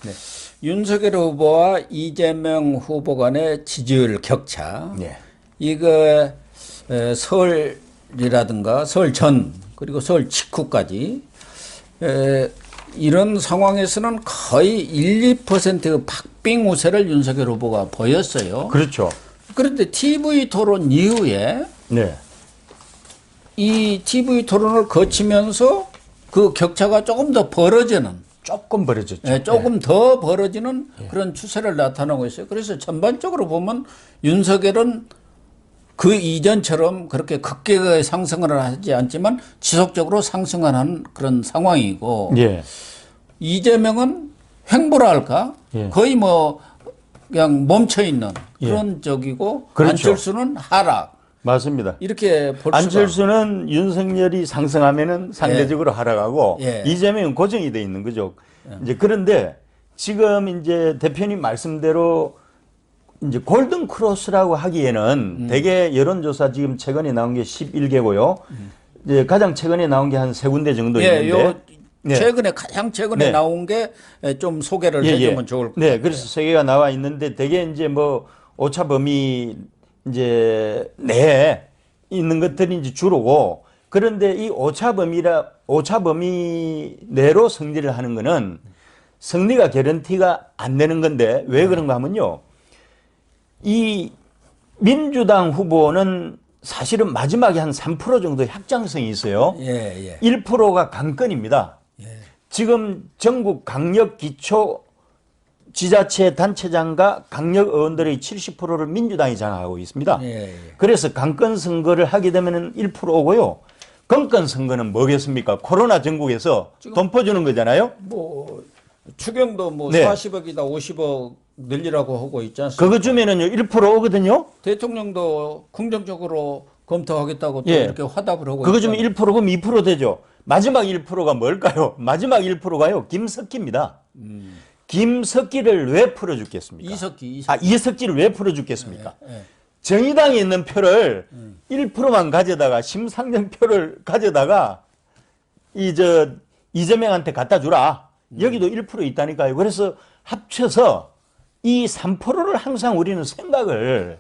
네. 윤석열 후보와 이재명 후보 간의 지지율 격차. 네. 이거 서울이라든가 서울 전 그리고 서울 직후까지 이런 상황에서는 거의 1~2% 박빙 우세를 윤석열 후보가 보였어요. 그렇죠. 그런데 TV 토론 이후에 네. 이 TV 토론을 거치면서 그 격차가 조금 더 벌어지는 조금 벌어졌죠. 조금 더 벌어지는 그런 추세를 나타나고 있어요. 그래서 전반적으로 보면 윤석열은 그 이전처럼 그렇게 급격하게 상승을 하지 않지만 지속적으로 상승하는 그런 상황이고 예. 이재명은 횡보라 할까? 예. 거의 뭐 그냥 멈춰 있는 그런 적이고 그렇죠. 안철수는 하락. 맞습니다. 이렇게 볼 수가. 안철수는 윤석열이 상승하면은 상대적으로 하락하고 예. 이재명은 고정이 돼 있는 거죠. 이제 그런데 지금 이제 대표님 말씀대로 이제 골든 크로스라고 하기에는 대개 여론조사 지금 최근에 나온 게 11개고요. 이제 가장 최근에 나온 게 한 3군데 정도 있는데. 요 네. 최근에 가장 최근에 네. 나온 게 좀 소개를 해주면 좋을 것 네, 같아요. 그래서 3개가 나와 있는데 대개 이제 뭐 오차 범위 이제 내에 있는 것들이 이제 주로고 그런데 이 오차 범위 내로 승리를 하는 거는 승리가 개런티가 안 되는 건데 왜 그런가 하면요. 이 민주당 후보는 사실은 마지막에 한 3% 정도의 확장성이 있어요. 예. 1%가 강권입니다. 지금 전국 강력 기초 지자체 단체장과 강력 의원들의 70%를 민주당이 장악하고 있습니다. 그래서 강권 선거를 하게 되면 1%고요. 건권 선거는 뭐겠습니까? 코로나 전국에서 돈 퍼주는 거잖아요. 뭐 추경도 뭐 네. 40억이다 50억 늘리라고 하고 있지 않습니까? 그거 주면은요 1% 오거든요. 대통령도 긍정적으로 검토하겠다고 또 예. 이렇게 화답을 하고 그거 있잖아요. 주면 1%면 2% 되죠. 마지막 1%가 뭘까요? 마지막 1%가요. 김석기입니다. 김석기를 왜 풀어주겠습니까? 이석기. 이석기를 왜 풀어주겠습니까? 예. 정의당에 있는 표를 1%만 가져다가 심상정 표를 가져다가 이재명한테 갖다 주라. 여기도 1% 있다니까요. 그래서 합쳐서 이 3%를 항상 우리는 생각을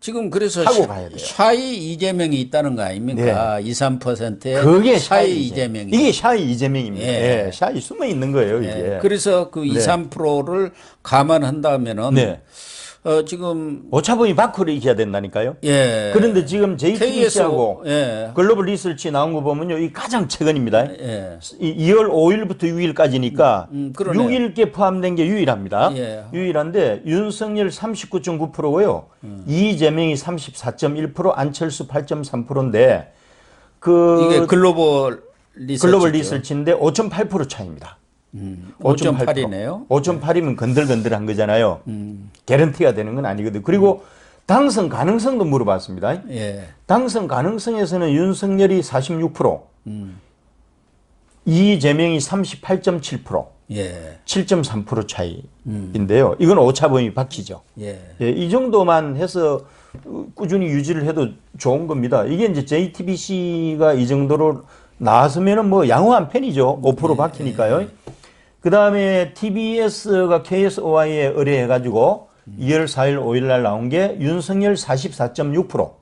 지금 그래서 하고 가야 돼요. 샤이 이재명이 있다는 거 아닙니까? 2, 3%의 그게 샤이 이재명이. 이게 샤이 이재명입니다. 예. 예, 샤이 숨어 있는 거예요, 이게. 예. 그래서 그 2, 3%를 감안한다면은 네. 지금 오차범위 밖으로 익혀야 된다니까요. 예. 그런데 지금 JTBC하고 예. 글로벌 리서치 나온 거 보면요, 이 가장 최근입니다. 예. 2월 5일부터 6일까지니까 그러네요. 6일께 포함된 게 유일합니다. 예. 유일한데 윤석열 39.9%고요. 이재명이 34.1%, 안철수 8.3%인데 이게 글로벌 리서치인데 5.8% 차이입니다. 5.8이네요. 5.8이면 건들건들한 거잖아요. 개런티가 되는 건 아니거든요. 그리고 당선 가능성도 물어봤습니다. 예. 당선 가능성에서는 윤석열이 46%, 이재명이 38.7%, 예. 7.3% 차이인데요. 이건 오차범위 바뀌죠. 예. 예, 이 정도만 해서 꾸준히 유지를 해도 좋은 겁니다. 이게 이제 JTBC가 이 정도로 나왔으면은 뭐 양호한 편이죠. 5% 바뀌니까요. 그 다음에 TBS가 KSOI에 의뢰해가지고 2월 4일, 5일 날 나온 게 윤석열 44.6%,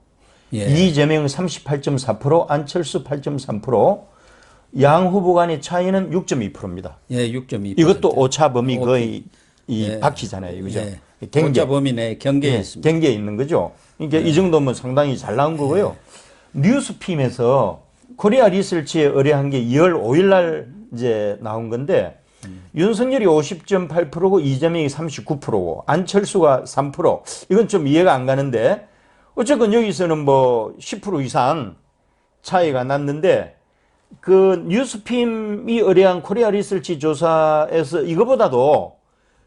이재명 38.4%, 안철수 8.3%, 양 후보 간의 차이는 6.2%입니다. 예, 6.2%. 이것도 오차 범위 거의 바뀌잖아요. 그죠? 경계. 오차 범위 경계에 있습니다. 경계에 있는 거죠. 그러니까 이 정도면 상당히 잘 나온 거고요. 뉴스핌에서 코리아 리서치에 의뢰한 게 2월 5일 날 이제 나온 건데 윤석열이 50.8%고 이재명이 39%고 안철수가 3%. 이건 좀 이해가 안 가는데 어쨌건 여기서는 뭐 10% 이상 차이가 났는데 그 뉴스핌이 의뢰한 코리아 리서치 조사에서 이거보다도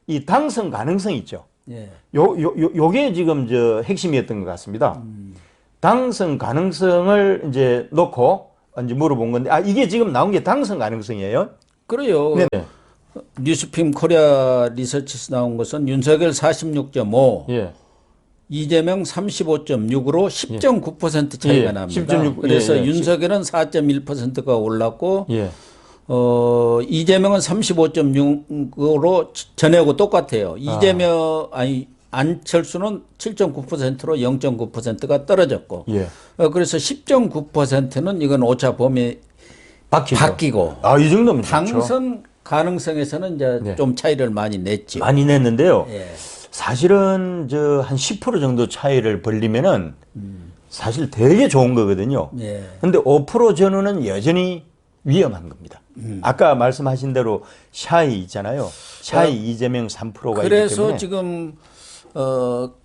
이 당선 가능성이 있죠. 예. 요게 지금 핵심이었던 것 같습니다. 당선 가능성을 이제 놓고 이제 물어본 건데 이게 지금 나온 게 당선 가능성이에요? 그래요. 네네. 뉴스핌 코리아 리서치에서 나온 것은 윤석열 46.5, 예. 이재명 35.6으로 10.9% 차이가 예. 납니다. 10.6. 그래서 예. 윤석열은 4.1%가 올랐고 예. 이재명은 35.6으로 전에하고 똑같아요. 안철수는 7.9%로 0.9%가 떨어졌고. 예. 그래서 10.9%는 이건 오차 범위 바뀌고. 이 정도면 좋죠. 당선 가능성에서는 이제 네. 좀 차이를 많이 냈죠. 많이 냈는데요. 예. 사실은 한 10% 정도 차이를 벌리면은 사실 되게 좋은 거거든요. 예. 근데 5% 전후는 여전히 위험한 겁니다. 아까 말씀하신 대로 샤이 있잖아요. 샤이 이재명 3%가 있기 그래서 때문에 지금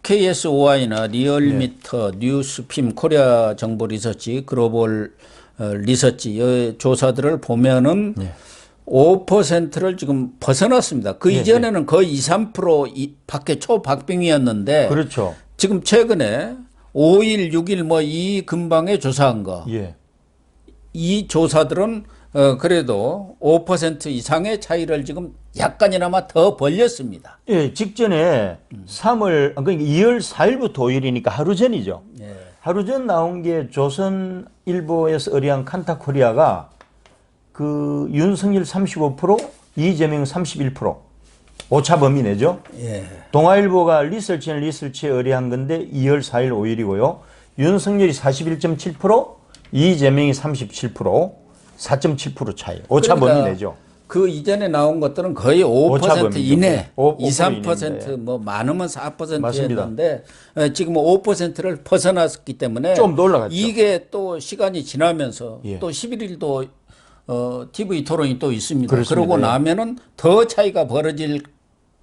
KSOI나 리얼미터, 뉴스핌, 코리아 정보 리서치, 글로벌 리서치 이 조사들을 보면은 5%를 지금 벗어났습니다. 그 이전에는 거의 2, 3% 밖에 초박빙이었는데 그렇죠. 지금 최근에 5일, 6일 뭐 이 근방에 조사한 거. 예. 이 조사들은 그래도 5% 이상의 차이를 지금 약간이나마 더 벌렸습니다. 예, 직전에 3월, 그러니까 2월 4일부터 5일이니까 하루 전이죠. 예. 하루 전 나온 게 조선일보에서 의뢰한 칸타코리아가 그 윤석열 35%, 이재명 31%. 오차 범위 내죠. 예. 동아일보가 리서치에 의뢰한 건데 2월 4일 5일이고요. 윤석열이 41.7%, 이재명이 37%, 4.7% 차이. 오차 범위 내죠. 그 이전에 나온 것들은 거의 5% 이내, 2, 3% 뭐 많으면 4%였는데 지금 5%를 벗어났기 때문에 좀 더 올라갔죠. 이게 또 시간이 지나면서 예. 또 11일도 TV 토론이 또 있습니다. 그렇습니다. 그러고 예. 나면은 더 차이가 벌어질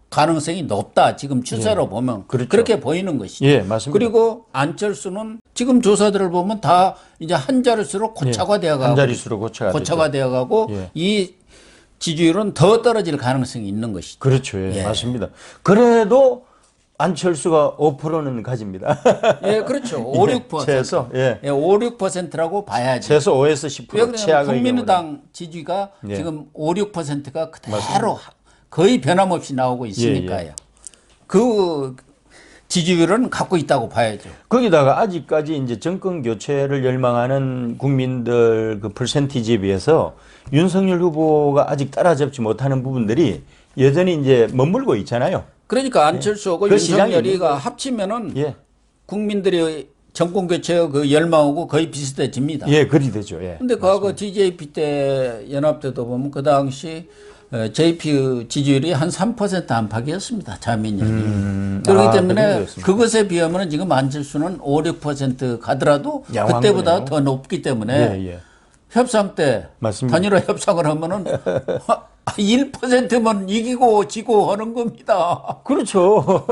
가능성이 높다. 지금 추세로 보면 그렇죠. 그렇게 보이는 것이죠. 예, 맞습니다. 그리고 안철수는 지금 조사들을 보면 다 이제 한 자릿수로 고착화되어가고 한 자릿수로 고착화되어가고 예. 이 지지율은 더 떨어질 가능성이 있는 것이죠. 그렇죠. 예, 예. 맞습니다. 그래도 안철수가 5%는 가집니다. 예, 그렇죠. 5, 6%. 최소, 예. 5, 6%라고 봐야지. 최소 5에서 10% 최악의 국민의당 지지가 예. 지금 5, 6%가 그대로 거의 변함없이 나오고 있으니까요. 예. 그 지지율은 갖고 있다고 봐야죠. 거기다가 아직까지 이제 정권 교체를 열망하는 국민들 그 퍼센티지에 비해서 윤석열 후보가 아직 따라잡지 못하는 부분들이 여전히 이제 머물고 있잖아요. 그러니까 안철수하고 그 시장이 윤석열이가 합치면은 예. 국민들이 정권 교체 그 열망하고 거의 비슷해집니다. 예, 그리 되죠. 예. 근데 과거 DJP 때 연합 때도 보면 그 당시 JP 지지율이 한 3% 안팎이었습니다. 자민련이. 그렇기 때문에 그것에 비하면 지금 안철수는 5, 6% 가더라도 양호한 그때보다 거네요. 더 높기 때문에 예. 협상 때 맞습니다. 단일화 협상을 하면은 1%만 이기고 지고 하는 겁니다. 그렇죠.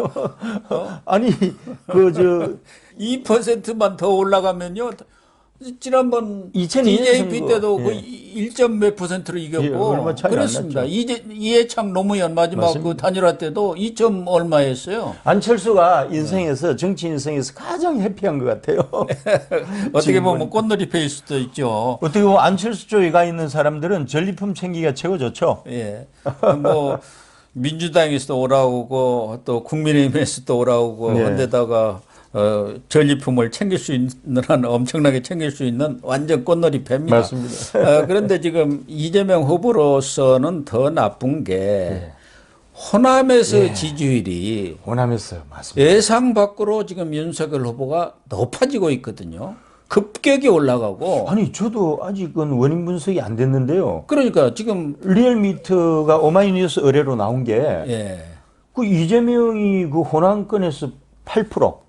아니, 2%만 더 올라가면요. 지난번 2002년 DJP 선거. 때도 예. 그 1점 몇 %를 이겼고 예, 얼마 차이 안 그렇습니다. 났죠. 이해창 노무현 마지막 맞습니다. 그 단일화 때도 2점 얼마였어요. 안철수가 인생에서 정치 인생에서 가장 해피한 것 같아요. 어떻게 보면 꽃놀이패일 수도 있죠. 어떻게 보면 안철수 쪽에 가 있는 사람들은 전리품 챙기기가 최고 좋죠. 예. 뭐 민주당에서도 오라오고 또 국민의힘에서도 오라오고 네. 한데다가 전리품을 챙길 수 있는 한 엄청나게 챙길 수 있는 완전 꽃놀이패입니다. 맞습니다. 그런데 지금 이재명 후보로서는 더 나쁜 게 호남에서 지지율이 호남에서요. 맞습니다. 예상 밖으로 지금 윤석열 후보가 높아지고 있거든요. 급격히 올라가고. 아니, 저도 아직은 원인 분석이 안 됐는데요. 그러니까 지금 리얼미터가 오마이뉴스 의뢰로 나온 게 예. 그 이재명이 그 호남권에서 8%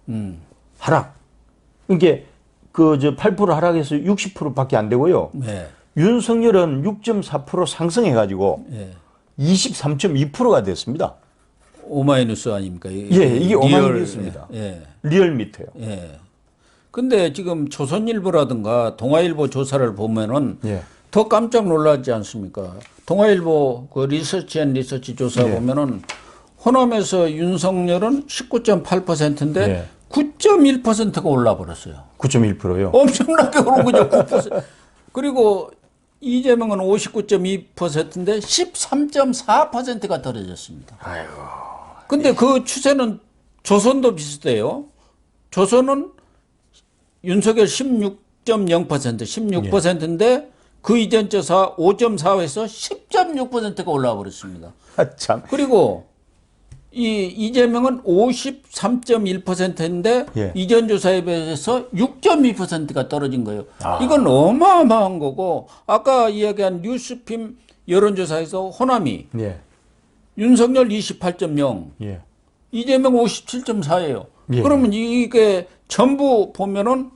하락. 이게 8% 하락해서 60%밖에 안 되고요. 예. 윤석열은 6.4% 상승해가지고 예. 23.2%가 됐습니다. 오마이뉴스 아닙니까? 예, 이게 오마이뉴스입니다. 예. 리얼미터요. 예. 근데 지금 조선일보라든가 동아일보 조사를 보면은 예. 더 깜짝 놀라지 않습니까? 동아일보 그 리서치 조사 예. 보면은 호남에서 윤석열은 19.8%인데 예. 9.1%가 올라 버렸어요. 9.1%요. 엄청나게 오른 거죠. 9%. 그리고 이재명은 59.2%인데 13.4%가 떨어졌습니다. 아이고. 근데 그 추세는 조선도 비슷해요. 조선은 윤석열 16.0%, 16%인데 그 이전 조사 5.4에서 10.6%가 올라와 버렸습니다. 참. 그리고 이 이재명은 53.1%인데 예. 이전 조사에 비해서 6.2%가 떨어진 거예요. 이건 어마어마한 거고 아까 이야기한 뉴스핌 여론조사에서 호남이 예. 윤석열 28.0, 예. 이재명 57.4예요. 예. 그러면 이게 전부 보면은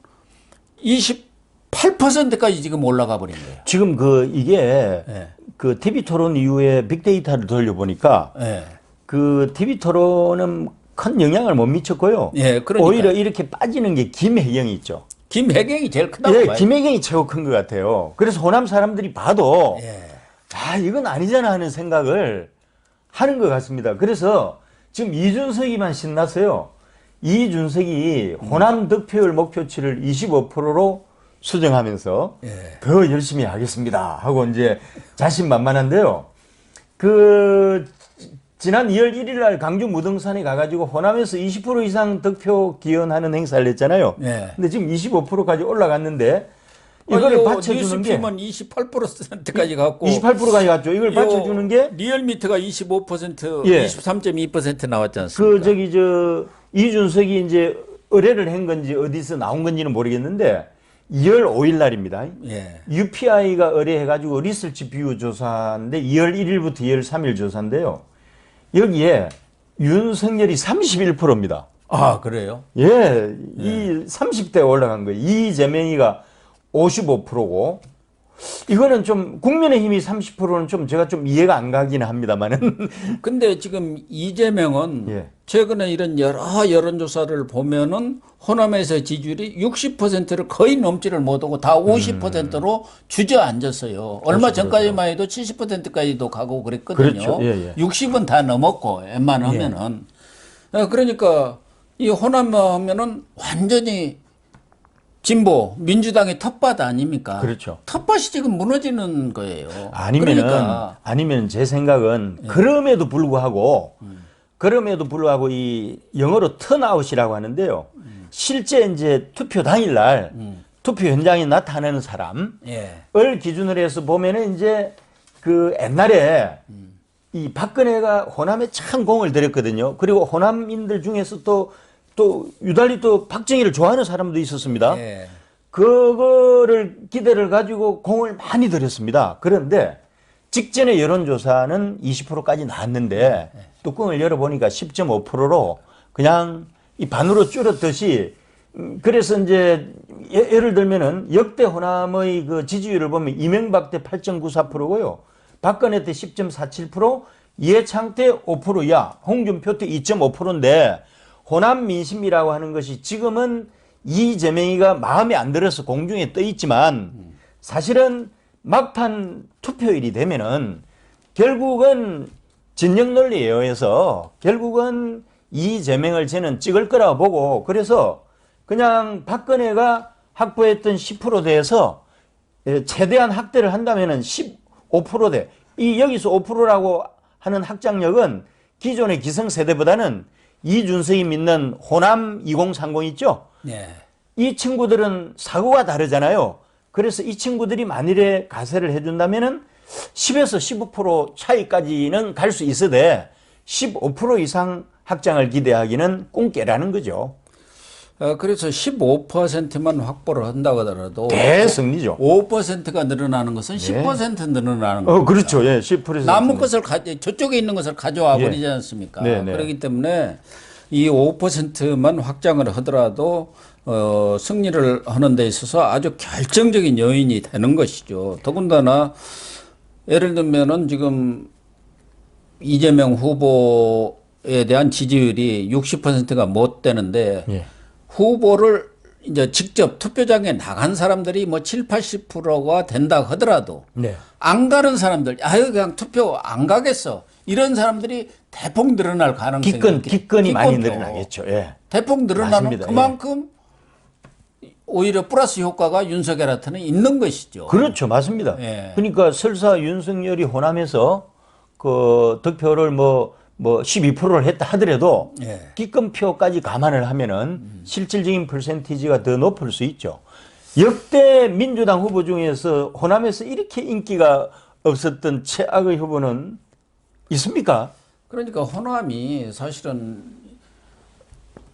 28%까지 지금 올라가 버린 거예요. 지금 이게 예. 그 TV 토론 이후에 빅데이터를 돌려보니까 예. 그 TV 토론은 큰 영향을 못 미쳤고요. 예, 그러니까요. 오히려 이렇게 빠지는 게 김혜경이 있죠. 김혜경이 제일 크다고 예, 봐요. 김혜경이 최고 큰 것 같아요. 그래서 호남 사람들이 봐도 예. 아, 이건 아니잖아 하는 생각을 하는 것 같습니다. 그래서 지금 이준석이만 신났어요. 이준석이 호남 득표율 목표치를 25%로 수정하면서 예. 더 열심히 하겠습니다 하고 이제 자신만만한데요. 그 지난 2월 1일 날 광주 무등산에 가가지고 호남에서 20% 이상 득표 기원하는 행사를 했잖아요. 예. 근데 지금 25%까지 올라갔는데 이거를 받쳐주는 게 뉴스핌은 28%까지 갔고 28%까지 갔죠. 이걸 받쳐주는 게 리얼미터가 25%, 예. 23.2% 나왔지 않습니까? 이준석이 이제 의뢰를 한 건지 어디서 나온 건지는 모르겠는데 2월 5일 날입니다. 예. UPI가 의뢰해가지고 리서치 뷰 조사인데 2월 1일부터 2월 3일 조사인데요. 여기에 윤석열이 31%입니다. 아, 그래요? 예, 이 30대에 올라간 거예요. 이재명이가 55%고 이거는 좀 국민의힘이 30%는 좀 제가 좀 이해가 안 가기는 합니다만은 근데 지금 이재명은 예. 최근에 이런 여러 여론조사를 보면은 호남에서 지지율이 60%를 거의 넘지를 못하고 다 50%로 주저앉았어요. 얼마 전까지만 해도 70%까지도 가고 그랬거든요. 그렇죠. 예, 예. 60은 다 넘었고 웬만하면은. 그러니까 이 호남 하면은 완전히 진보 민주당의 텃밭 아닙니까? 그렇죠. 텃밭이 지금 무너지는 거예요. 아니면은 그러니까 아니면 제 생각은 그럼에도 불구하고 이 영어로 턴아웃이라고 하는데요. 실제 이제 투표 당일날 투표 현장에 나타나는 사람을 예. 기준으로 해서 보면은 이제 그 옛날에 이 박근혜가 호남에 참 공을 들였거든요. 그리고 호남인들 중에서 또 유달리 또 박정희를 좋아하는 사람도 있었습니다. 예. 그거를 기대를 가지고 공을 많이 들였습니다. 그런데 직전의 여론조사는 20%까지 나왔는데 뚜껑을 열어보니까 10.5%로 그냥 이 반으로 줄었듯이 그래서 이제 예를 들면은 역대 호남의 그 지지율을 보면 이명박 때 8.94%고요. 박근혜 때 10.47%, 이해창 때 5%야. 홍준표 때 2.5%인데 호남 민심이라고 하는 것이 지금은 이재명이가 마음에 안 들어서 공중에 떠 있지만 사실은 막판 투표일이 되면은 결국은 진영 논리에 의해서 결국은 이재명을 저는 찍을 거라고 보고 그래서 그냥 박근혜가 확보했던 10%대에서 최대한 확대를 한다면은 15%대 이 여기서 5%라고 하는 확장력은 기존의 기성세대보다는 이준석이 믿는 호남 2030 있죠? 예. 이 친구들은 사고가 다르잖아요. 그래서 이 친구들이 만일에 가세를 해준다면은 10에서 15% 차이까지는 갈 수 있어도 15% 이상 확장을 기대하기는 꿈깨라는 거죠. 그래서 15%만 확보를 한다고 하더라도 대승리죠. 5%가 늘어나는 것은 10% 늘어나는 거예요. 그렇죠. 예, 10%. 남은 것을 저쪽에 있는 것을 가져와 예. 버리지 않습니까? 네, 네. 그렇기 때문에 이 5%만 확장을 하더라도 승리를 하는 데 있어서 아주 결정적인 요인이 되는 것이죠. 더군다나 예를 들면은 지금 이재명 후보에 대한 지지율이 60%가 못 되는데 예. 후보를 이제 직접 투표장에 나간 사람들이 뭐 7, 80%가 된다 하더라도 네. 안 가는 사람들, 아유 그냥 투표 안 가겠어. 이런 사람들이 대폭 늘어날 가능성이 기권이 많이 늘어나겠죠. 예. 대폭 늘어나는 맞습니다. 그만큼 오히려 플러스 효과가 윤석열한테는 있는 것이죠. 그렇죠. 맞습니다. 예. 그러니까 설사 윤석열이 호남에서 그 득표를 뭐 12%를 했다 하더라도 예. 기권표까지 감안을 하면은 실질적인 퍼센티지가 더 높을 수 있죠. 역대 민주당 후보 중에서 호남에서 이렇게 인기가 없었던 최악의 후보는 있습니까? 그러니까 호남이 사실은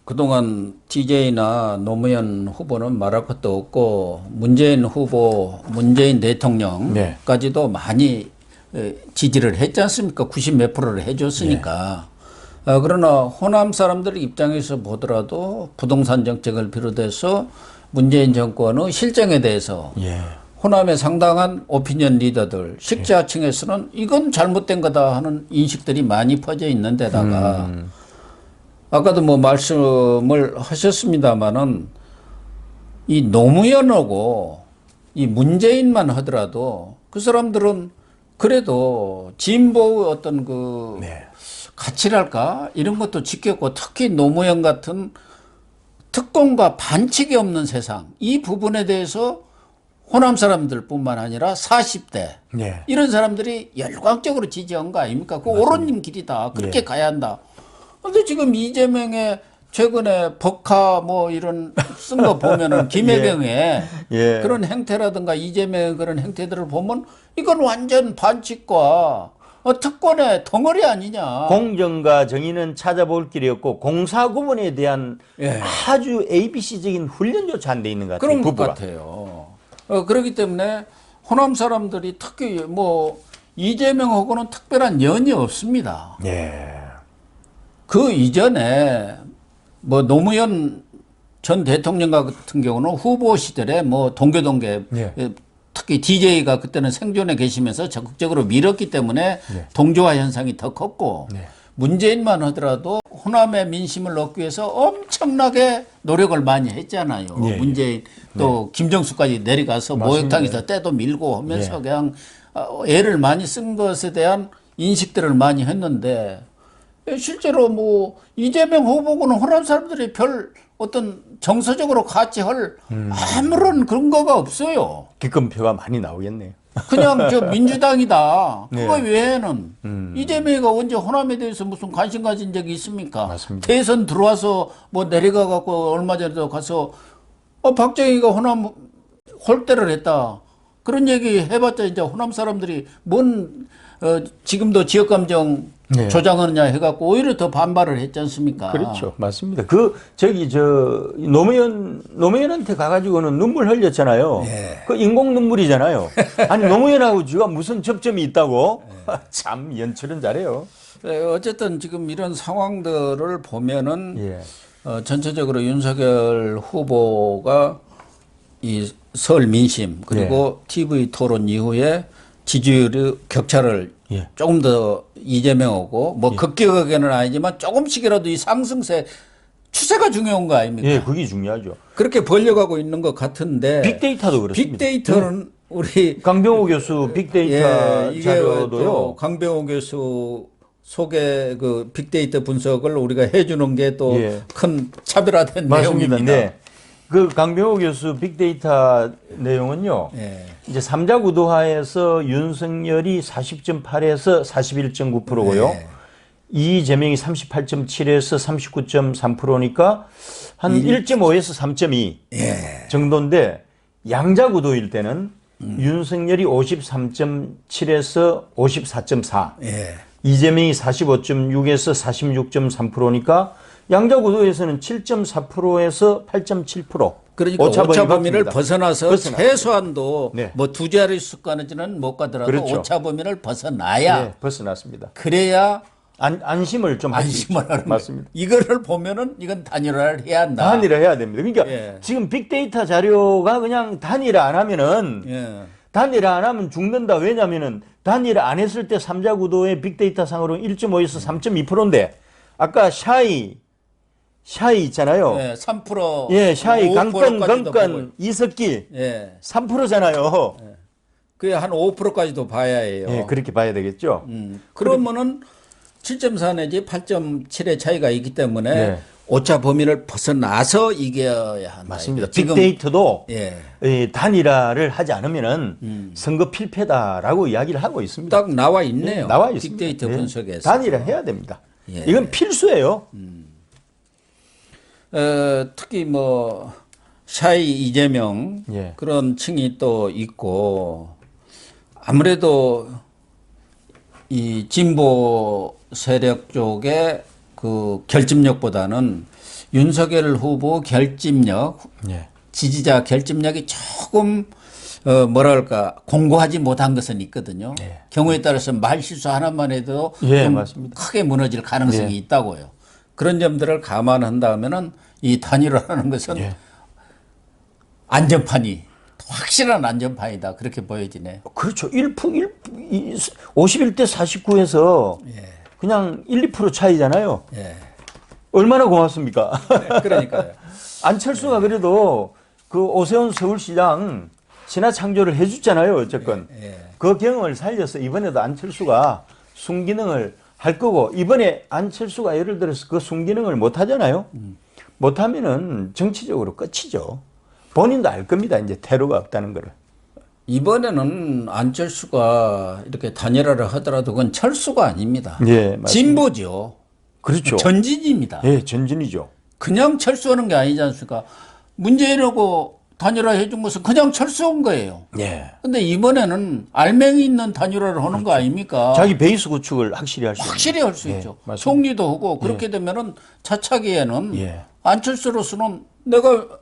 그동안 TJ나 노무현 후보는 말할 것도 없고 문재인 후보, 문재인 대통령까지도 많이 지지를 했지 않습니까? 90 몇 프로를 해줬으니까. 그러나 호남 사람들 입장에서 보더라도 부동산 정책을 비롯해서 문재인 정권의 실정에 대해서 호남의 상당한 오피니언 리더들, 식자층에서는 이건 잘못된 거다 하는 인식들이 많이 퍼져 있는 데다가 아까도 뭐 말씀을 하셨습니다마는 이 노무현하고 이 문재인만 하더라도 그 사람들은 그래도 진보의 어떤 그 가치랄까 이런 것도 지켰고 특히 노무현 같은 특권과 반칙이 없는 세상 이 부분에 대해서 호남 사람들뿐만 아니라 40대 이런 사람들이 열광적으로 지지한 거 아닙니까? 그 옳은 길이다. 그렇게 가야 한다. 근데 지금 이재명의 최근에 법카 뭐 이런 쓴 거 보면은 김혜경의 그런 행태라든가 이재명의 그런 행태들을 보면 이건 완전 반칙과 특권의 덩어리 아니냐. 공정과 정의는 찾아볼 길이 없고 공사 구분에 대한 아주 ABC적인 훈련조차 안 돼 있는 것 같아요. 그런 것 부부가. 같아요. 그렇기 때문에 호남 사람들이 특히 뭐 이재명하고는 특별한 연이 없습니다. 그 이전에 뭐 노무현 전 대통령 같은 경우는 후보 시절에 뭐 동교동계 특히 DJ가 그때는 생존에 계시면서 적극적으로 밀었기 때문에 동조화 현상이 더 컸고 문재인만 하더라도 호남의 민심을 얻기 위해서 엄청나게 노력을 많이 했잖아요. 문재인 또 김정수까지 내려가서 목욕탕에서 때도 밀고 하면서 그냥 애를 많이 쓴 것에 대한 인식들을 많이 했는데 실제로 뭐 이재명 후보고는 호남 사람들이 별 어떤 정서적으로 같이 할 아무런 근거가 없어요. 기권표가 많이 나오겠네요. 그냥 저 민주당이다. 그거 외에는 이재명이가 언제 호남에 대해서 무슨 관심 가진 적이 있습니까? 맞습니다. 대선 들어와서 뭐 내려가 갖고 얼마 전에도 가서 박정희가 호남 홀대를 했다. 그런 얘기 해봤자 이제 호남 사람들이 뭔 지금도 지역 감정 조장하느냐 해갖고 오히려 더 반발을 했지 않습니까? 그렇죠. 맞습니다. 노무현한테 가가지고는 눈물 흘렸잖아요. 그 인공 눈물이잖아요. 아니, 노무현하고 지가 무슨 접점이 있다고? 참, 연출은 잘해요. 어쨌든 지금 이런 상황들을 보면은 전체적으로 윤석열 후보가 이 서울 민심 그리고 TV 토론 이후에 지지율의 격차를 조금 더 이재명하고 뭐 급격하게는 아니지만 조금씩이라도 이 상승세 추세가 중요한 거 아닙니까? 그게 중요하죠. 그렇게 벌려가고 있는 것 같은데 빅데이터도 그렇습니다. 빅데이터는 우리 강병호 교수 빅데이터 자료도요. 강병호 교수 속에 그 빅데이터 분석을 우리가 해주는 게 또 큰 차별화된 맞습니다. 내용입니다. 네. 그 강병호 교수 빅데이터 내용은요. 이제 3자 구도하에서 윤석열이 40.8에서 41.9%고요. 이재명이 38.7에서 39.3%니까 한 1.5에서 3.2 정도인데 양자 구도일 때는 윤석열이 53.7에서 54.4 이재명이 45.6에서 46.3%니까 양자 구도에서는 7.4%에서 8.7%. 그러니까 오차 범위를 벗어나서 최소한도 네. 뭐 두 자릿수까지는 못 가더라도 그렇죠. 오차 범위를 벗어나야 벗어났습니다. 그래야 안심을 좀 안심을 하는 맞습니다. 이거를 보면은 이건 단일화를 해야 한다. 단일화해야 됩니다. 그러니까 지금 빅데이터 자료가 그냥 단일화 안 하면은 단일화 안 하면 죽는다. 왜냐면은 단일화 안 했을 때 3자 구도의 빅데이터 상으로 1.5에서 3.2%인데 아까 샤이 있잖아요. 3%. 샤이, 강권, 이석기 3%잖아요. 그게 한 5%까지도 봐야 해요. 그렇게 봐야 되겠죠. 그러면은 7.4 내지 8.7의 차이가 있기 때문에 오차 범위를 벗어나서 이겨야 한다. 맞습니다. 빅데이터도 지금 단일화를 하지 않으면은 선거 필패다라고 이야기를 하고 있습니다. 딱 나와 있네요. 나와 있습니다. 빅데이터 분석에서. 단일화 해야 됩니다. 이건 필수예요. 특히 뭐 샤이 이재명 예. 그런 층이 또 있고 아무래도 이 진보 세력 쪽의 그 결집력보다는 윤석열 후보 결집력, 예. 지지자 결집력이 조금 뭐랄까 공고하지 못한 것은 있거든요. 예. 경우에 따라서 말 실수 하나만 해도 예, 좀 맞습니다. 크게 무너질 가능성이 예. 있다고요. 그런 점들을 감안한다면은 이 단일화라는 것은 예. 안전판이 확실한 안전판이다 그렇게 보여지네. 그렇죠. 51대 49에서 그냥 1, 2% 차이잖아요. 예. 얼마나 고맙습니까? 그러니까요. 안철수가 그래도 그 오세훈 서울시장 신화 창조를 해줬잖아요. 어쨌건 그 경험을 살려서 이번에도 안철수가 순기능을 할 거고 이번에 안철수가 예를 들어서 그 순기능을 못 하잖아요. 못 하면은 정치적으로 끝이죠. 본인도 알 겁니다. 이제 테러가 없다는 거를. 이번에는 안철수가 이렇게 단일화를 하더라도 그건 철수가 아닙니다. 예, 맞습니다. 진보죠. 그렇죠. 전진입니다. 예, 전진이죠. 그냥 철수하는 게 아니지 않습니까? 문재인하고 단일화 해준 것은 그냥 철수한 거예요. 예. 근데 이번에는 알맹이 있는 단일화를 하는 거 아닙니까? 자기 베이스 구축을 확실히 할 수 있는. 확실히 할 수 예, 있죠. 맞습니다. 총리도 하고 그렇게 되면은 차차기에는 예. 안철수로서는 내가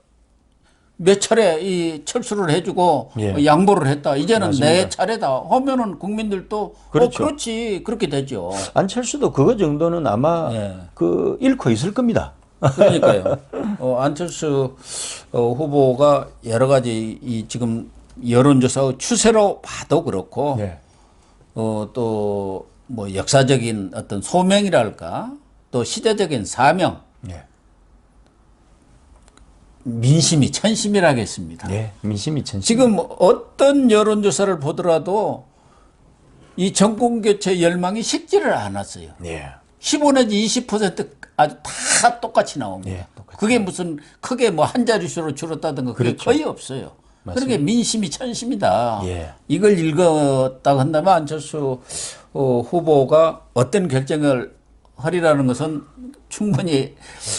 몇 차례 이 철수를 해주고 예. 양보를 했다. 이제는 맞습니다. 내 차례다. 하면은 국민들도 그렇죠. 그렇지 그렇게 되죠. 안철수도 그거 정도는 아마 예. 그 잃고 있을 겁니다. 그러니까요. 안철수 후보가 여러 가지 이 지금 여론조사 추세로 봐도 그렇고 예. 또 뭐 역사적인 어떤 소명이랄까 또 시대적인 사명 예. 민심이 천심이라겠습니다. 예. 민심이 천심. 지금 어떤 여론조사를 보더라도 이 정권 교체 열망이 식지를 않았어요. 예. 15 내지 20% 아주 다 똑같이 나옵니다. 예, 똑같이. 그게 무슨 크게 뭐 한 자릿수로 줄었다든가 그게 그렇죠. 거의 없어요. 그러니까 민심이 천심이다. 예. 이걸 읽었다고 한다면 안철수 후보가 어떤 결정을 하리라는 것은 충분히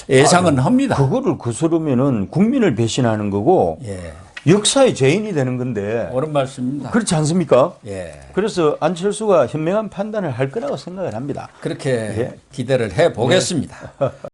예상은 합니다. 그거를 거스르면은 국민을 배신하는 거고 예. 역사의 죄인이 되는 건데 옳은 말씀입니다. 그렇지 않습니까? 예. 그래서 안철수가 현명한 판단을 할 거라고 생각을 합니다. 그렇게 예. 기대를 해 보겠습니다.